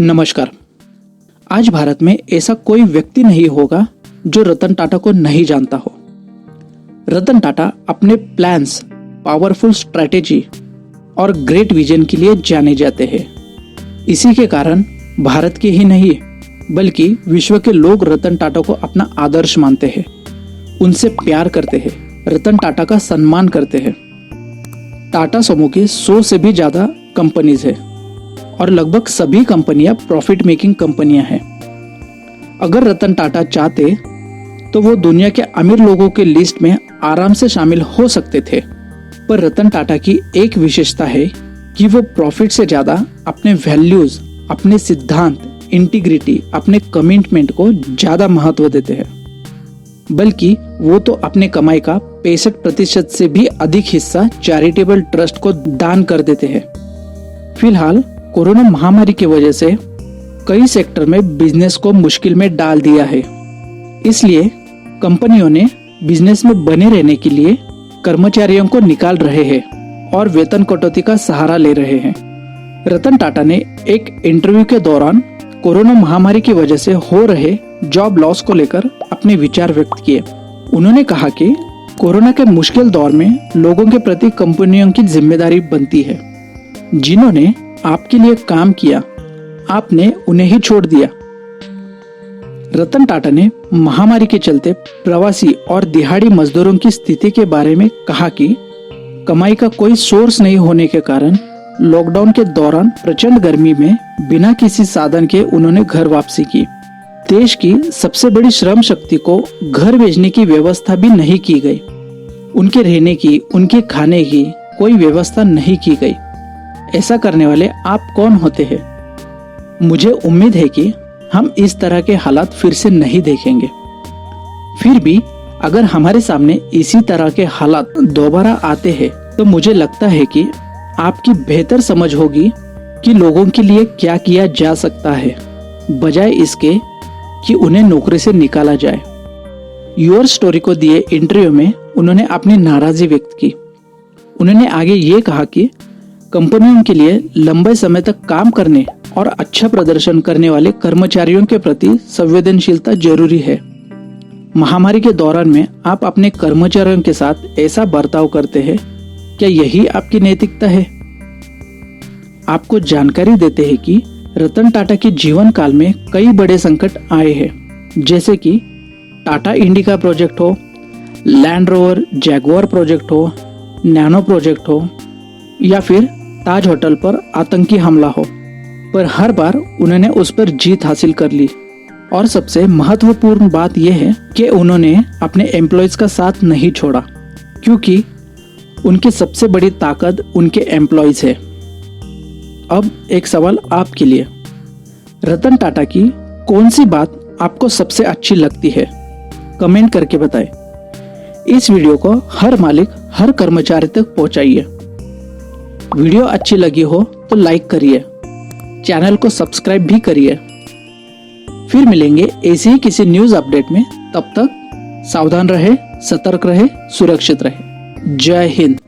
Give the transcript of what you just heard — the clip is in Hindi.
नमस्कार। आज भारत में ऐसा कोई व्यक्ति नहीं होगा जो रतन टाटा को नहीं जानता हो। रतन टाटा अपने प्लान्स, पावरफुल स्ट्रैटेजी और ग्रेट विजन के लिए जाने जाते हैं। इसी के कारण भारत के ही नहीं बल्कि विश्व के लोग रतन टाटा को अपना आदर्श मानते हैं, उनसे प्यार करते हैं, रतन टाटा का सम्मान करते हैं। टाटा समूह की 100 से भी ज्यादा कंपनीज है और लगभग सभी कंपनियां प्रॉफिट मेकिंग कंपनियां हैं। अगर रतन टाटा चाहते तो वो दुनिया के अमीर लोगों के लिस्ट में आराम से शामिल हो सकते थे, पर रतन टाटा की एक विशेषता है कि वो प्रॉफिट से ज्यादा अपने वैल्यूज, अपने सिद्धांत, इंटीग्रिटी, अपने कमिटमेंट को ज्यादा महत्व देते हैं। बल्कि वो तो अपने कमाई का 65% से भी अधिक हिस्सा चैरिटेबल ट्रस्ट को दान कर देते हैं। फिलहाल कोरोना महामारी की वजह से कई सेक्टर में बिजनेस को मुश्किल में डाल दिया है, इसलिए कंपनियों ने बिजनेस में बने रहने के लिए कर्मचारियों को निकाल रहे हैं और वेतन कटौती का सहारा ले रहे हैं। रतन टाटा ने एक इंटरव्यू के दौरान कोरोना महामारी की वजह से हो रहे जॉब लॉस को लेकर अपने विचार व्यक्त किए। उन्होंने कहा कि कोरोना के मुश्किल दौर में लोगों के प्रति कंपनियों की जिम्मेदारी बनती है। जिन्होंने आपके लिए काम किया, आपने उन्हें ही छोड़ दिया। रतन टाटा ने महामारी के चलते प्रवासी और दिहाड़ी मजदूरों की स्थिति के बारे में कहा कि कमाई का कोई सोर्स नहीं होने के कारण लॉकडाउन के दौरान प्रचंड गर्मी में बिना किसी साधन के उन्होंने घर वापसी की। देश की सबसे बड़ी श्रम शक्ति को घर भेजने की व्यवस्था भी नहीं की गई। उनके रहने की, उनके खाने की कोई व्यवस्था नहीं की गई। ऐसा करने वाले आप कौन होते हैं? मुझे उम्मीद है कि हम इस तरह के हालात फिर से नहीं देखेंगे। फिर भी अगर हमारे सामने इसी तरह के हालात दोबारा आते हैं तो मुझे लगता है कि आपकी बेहतर समझ होगी कि लोगों के लिए क्या किया जा सकता है, बजाय इसके कि उन्हें नौकरी से निकाला जाए। योर स्टोरी को दिए इंटरव्यू में उन्होंने अपनी नाराजगी व्यक्त की। उन्होंने आगे ये कहा कि कंपनियों के लिए लंबे समय तक काम करने और अच्छा प्रदर्शन करने वाले कर्मचारियों के प्रति संवेदनशीलता जरूरी है। महामारी के दौरान में आप अपने कर्मचारियों के साथ ऐसा बर्ताव करते हैं, क्या यही आपकी नैतिकता है? आपको जानकारी देते हैं कि रतन टाटा के जीवन काल में कई बड़े संकट आए हैं, जैसे कि टाटा इंडिका प्रोजेक्ट हो, लैंड रोवर जैगुआर प्रोजेक्ट हो, नैनो प्रोजेक्ट हो या फिर ताज होटल पर आतंकी हमला हो, पर हर बार उन्होंने उस पर जीत हासिल कर ली। और सबसे महत्वपूर्ण बात यह है कि उन्होंने अपने एम्प्लॉयज का साथ नहीं छोड़ा, क्योंकि उनकी सबसे बड़ी ताकत उनके एम्प्लॉयज है। अब एक सवाल आपके लिए, रतन टाटा की कौन सी बात आपको सबसे अच्छी लगती है? कमेंट करके बताएं। इस वीडियो को हर मालिक, हर कर्मचारी तक पहुंचाइए। वीडियो अच्छी लगी हो तो लाइक करिए, चैनल को सब्सक्राइब भी करिए। फिर मिलेंगे ऐसे ही किसी न्यूज अपडेट में। तब तक सावधान रहे, सतर्क रहे, सुरक्षित रहे। जय हिंद।